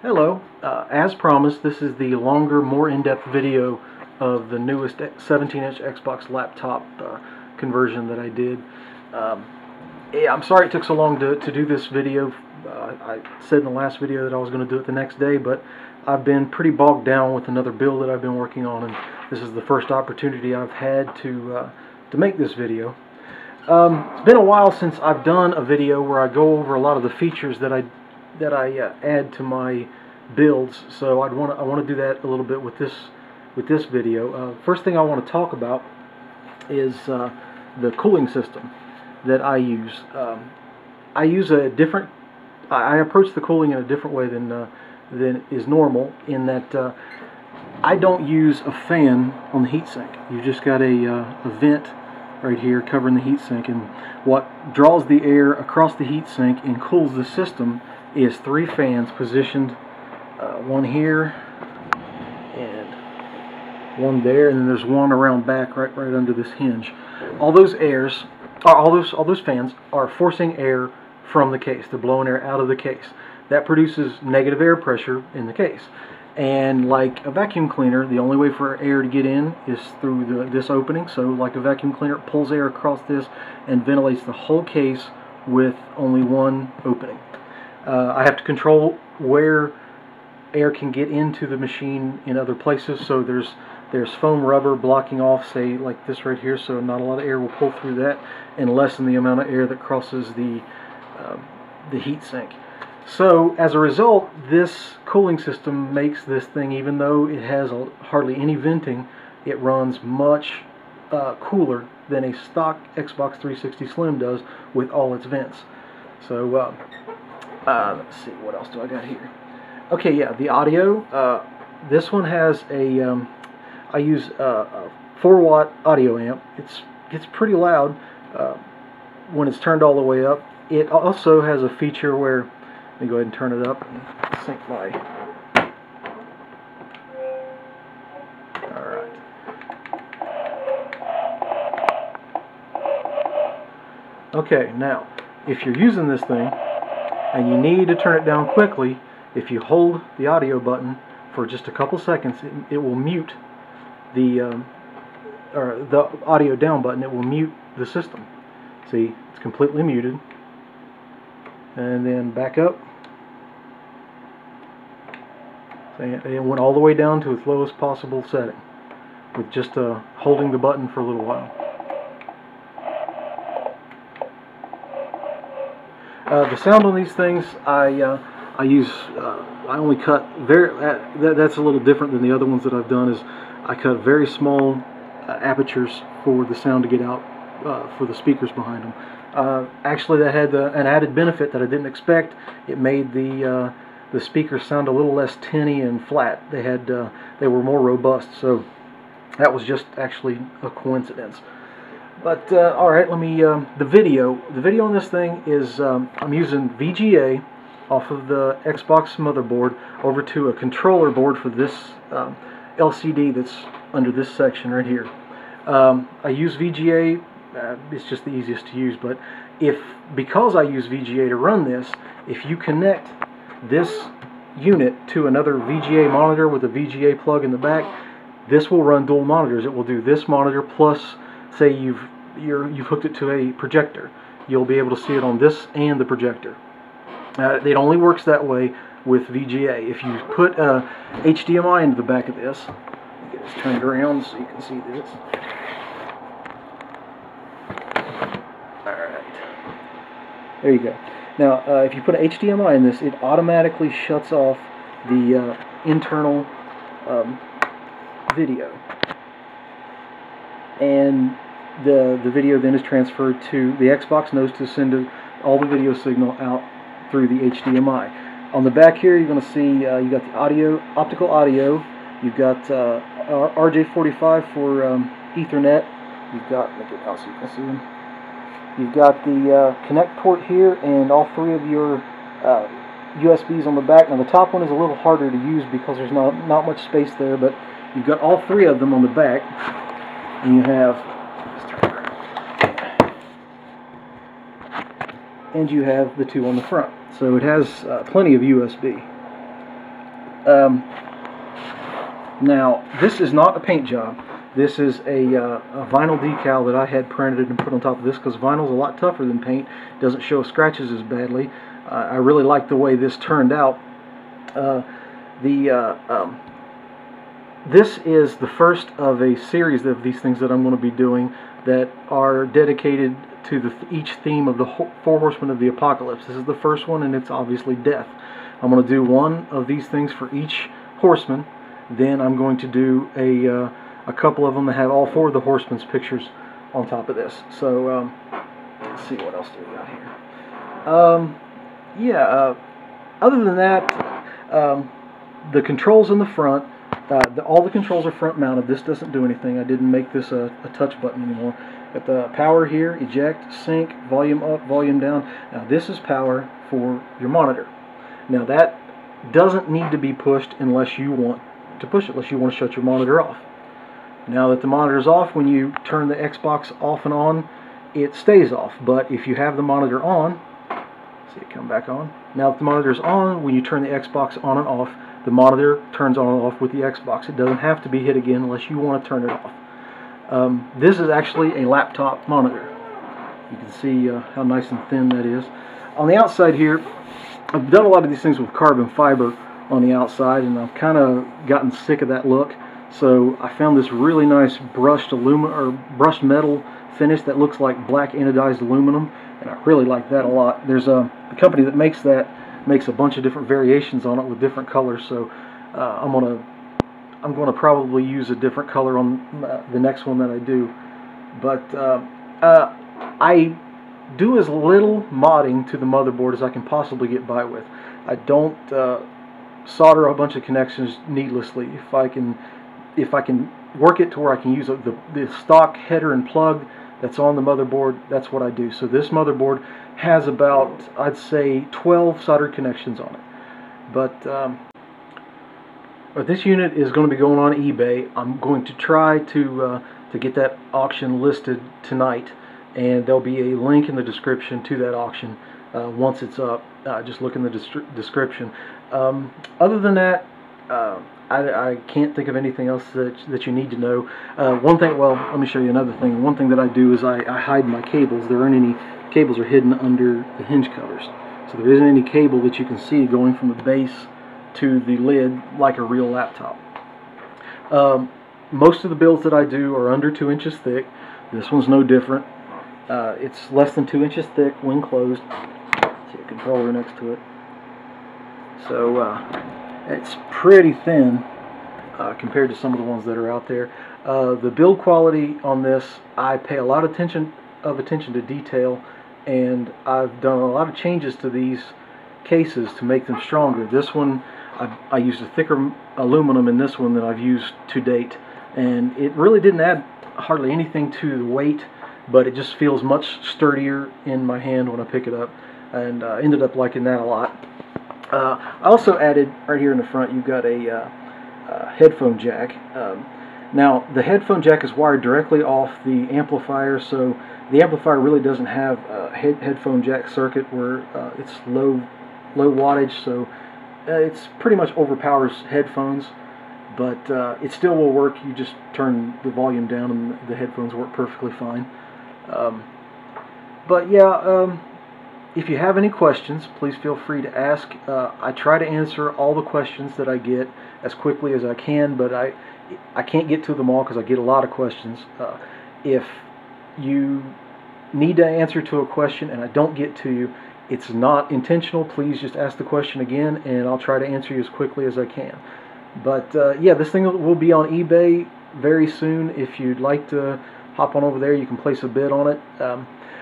Hello. As promised, this is the longer, more in-depth video of the newest 17-inch Xbox laptop conversion that I did. Yeah, I'm sorry it took so long to do this video. I said in the last video that I was going to do it the next day, but I've been pretty bogged down with another build that I've been working on, and this is the first opportunity I've had to make this video. It's been a while since I've done a video where I go over a lot of the features that I add to my builds, so I want to do that a little bit with this video. First thing I want to talk about is the cooling system that I use. I approach the cooling in a different way than is normal, in that I don't use a fan on the heatsink. You've just got a vent right here covering the heatsink, and what draws the air across the heatsink and cools the system is 3 fans positioned, one here and one there, and then there's one around back right under this hinge. All those fans are forcing air from the case. They're blowing air out of the case. That produces negative air pressure in the case. And like a vacuum cleaner, the only way for air to get in is through this opening. So like a vacuum cleaner, it pulls air across this and ventilates the whole case with only one opening. I have to control where air can get into the machine in other places, so there's foam rubber blocking off, say like this right here, so not a lot of air will pull through that and lessen the amount of air that crosses the heat sink. So as a result, this cooling system makes this thing, even though it has hardly any venting, it runs much cooler than a stock Xbox 360 Slim does with all its vents. So let's see, what else do I got here? Okay, yeah, the audio. This one has a, I use a 4-watt audio amp. It's pretty loud when it's turned all the way up. It also has a feature where, let me go ahead and turn it up and sync my, alright. Okay, now, if you're using this thing and you need to turn it down quickly, if you hold the audio button for just a couple seconds, it will mute the audio down button. It will mute the system. See, it's completely muted. And then back up. And it went all the way down to its lowest possible setting with just holding the button for a little while. The sound on these things, I only cut that's a little different than the other ones that I've done. Is I cut very small apertures for the sound to get out for the speakers behind them. Actually, that had an added benefit that I didn't expect. It made the speakers sound a little less tinny and flat. They were more robust. So that was just actually a coincidence. But all right, let me the video on this thing is I'm using VGA off of the Xbox motherboard over to a controller board for this LCD that's under this section right here. I use VGA, it's just the easiest to use, but because I use VGA to run this, if you connect this unit to another VGA monitor with a VGA plug in the back, this will run dual monitors. It will do this monitor plus, say you've hooked it to a projector. You'll be able to see it on this and the projector. It only works that way with VGA. If you put HDMI into the back of this, get this turned around so you can see this. Alright. There you go. Now, if you put an HDMI in this, it automatically shuts off the internal video. And the video then is transferred to the Xbox, knows to send all the video signal out through the HDMI. On the back here, you're going to see you got the optical audio. You've got RJ45 for Ethernet. You've got, make it out so you can see them. You've got the connect port here, and all 3 of your USBs on the back. Now the top one is a little harder to use because there's not much space there, but you've got all 3 of them on the back, and you have. And you have the 2 on the front. So it has plenty of USB. Now, this is not a paint job. This is a vinyl decal that I had printed and put on top of this because vinyl is a lot tougher than paint. It doesn't show scratches as badly. I really like the way this turned out. This is the first of a series of these things that I'm going to be doing that are dedicated to each theme of the Four Horsemen of the Apocalypse. This is the first one, and it's obviously death. I'm going to do one of these things for each horseman. Then I'm going to do a couple of them that have all four of the horsemen's pictures on top of this. So let's see, what else do we got here. Other than that, the controls in the front, all the controls are front mounted. This doesn't do anything. I didn't make this a touch button anymore. Got the power here, eject, sync, volume up, volume down. Now this is power for your monitor. Now that doesn't need to be pushed unless you want to push it, unless you want to shut your monitor off. Now that the monitor is off, when you turn the Xbox off and on, it stays off. But if you have the monitor on, see it come back on. Now that the monitor is on, when you turn the Xbox on and off, the monitor turns on and off with the Xbox. It doesn't have to be hit again unless you want to turn it off. This is actually a laptop monitor. You can see how nice and thin that is. On the outside here, I've done a lot of these things with carbon fiber on the outside, and I've kind of gotten sick of that look. So I found this really nice brushed metal finish that looks like black anodized aluminum, and I really like that a lot. There's a company that makes a bunch of different variations on it with different colors. So I'm gonna probably use a different color on the next one that I do. But I do as little modding to the motherboard as I can possibly get by with. I don't solder a bunch of connections needlessly. If I can work it to where I can use the stock header and plug that's on the motherboard, that's what I do. So this motherboard has about, I'd say, 12 soldered connections on it. But this unit is going to be going on eBay. I'm going to try to get that auction listed tonight, and there'll be a link in the description to that auction once it's up. Just look in the description. Other than that, I can't think of anything else that you need to know. One thing, well, let me show you another thing. One thing that I do is I hide my cables. There aren't any cables are hidden under the hinge covers. So there isn't any cable that you can see going from the base to the lid like a real laptop. Most of the builds that I do are under 2 inches thick. This one's no different. It's less than 2 inches thick when closed. See a controller next to it. So it's pretty thin compared to some of the ones that are out there. The build quality on this, I pay a lot of attention to detail, and I've done a lot of changes to these cases to make them stronger. This one, I used a thicker aluminum in this one than I've used to date, and it really didn't add hardly anything to the weight, but it just feels much sturdier in my hand when I pick it up, and ended up liking that a lot. I also added, right here in the front, you've got a headphone jack. Now, the headphone jack is wired directly off the amplifier, so the amplifier really doesn't have a headphone jack circuit where it's low wattage, so it's pretty much overpowers headphones, but it still will work. You just turn the volume down and the headphones work perfectly fine. But yeah, if you have any questions, please feel free to ask. I try to answer all the questions that I get as quickly as I can, but I can't get to them all because I get a lot of questions. If you need to answer to a question and I don't get to you, it's not intentional. Please just ask the question again, and I'll try to answer you as quickly as I can. But yeah, this thing will be on eBay very soon. If you'd like to hop on over there, you can place a bid on it.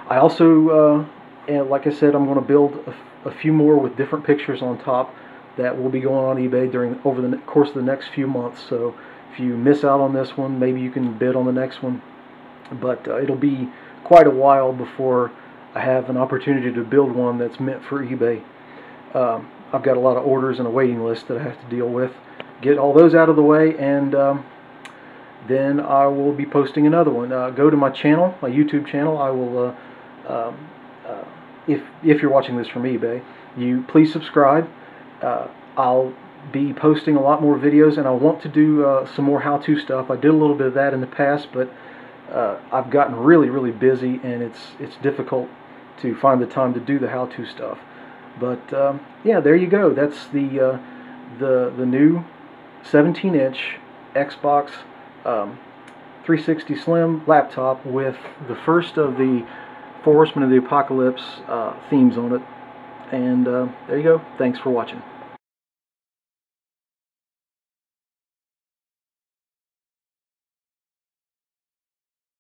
I also, and like I said, I'm going to build a few more with different pictures on top that will be going on eBay over the course of the next few months. So if you miss out on this one, maybe you can bid on the next one. But it'll be quite a while before I have an opportunity to build one that's meant for eBay. I've got a lot of orders and a waiting list that I have to deal with. Get all those out of the way, and then I will be posting another one. Go to my channel, my YouTube channel. I will, if you're watching this from eBay, please subscribe. I'll be posting a lot more videos, and I want to do some more how-to stuff. I did a little bit of that in the past, but I've gotten really busy, and it's difficult to find the time to do the how-to stuff. But yeah, there you go. That's the new 17-inch Xbox 360 Slim laptop with the first of the 4 Horsemen of the Apocalypse themes on it. And there you go. Thanks for watching.